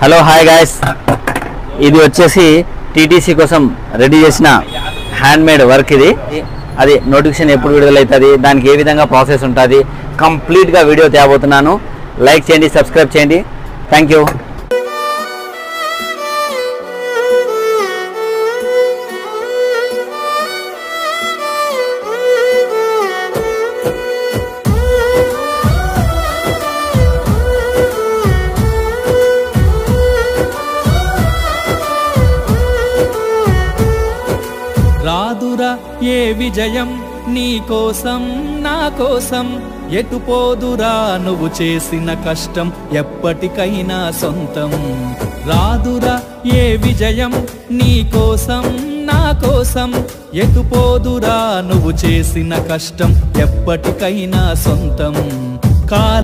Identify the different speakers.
Speaker 1: Hello hi guys, ఇది వచ్చేసి TTC కోసం రెడీ చేసిన హ్యాండ్ మేడ్ వర్క్. ఇది అది నోటిఫికేషన్ ఎప్పుడు విడుదలవుతుంది, దానికి ఏ విధంగా ప్రాసెస్ ఉంటుంది, కంప్లీట్గా వీడియో తేబోతున్నాను. లైక్ చేయండి, సబ్స్క్రైబ్ చేయండి. Thank you.
Speaker 2: రాదురా ఏ విజయం నీ కోసం నా కోసం, ఎటుపోదురా నువ్వు చేసిన కష్టం ఎప్పటికైనా సొంతం. రాదురా ఏ విజయం నీ కోసం నా కోసం, ఎటుపోదురా నువ్వు చేసిన కష్టం ఎప్పటికైనా సొంతం.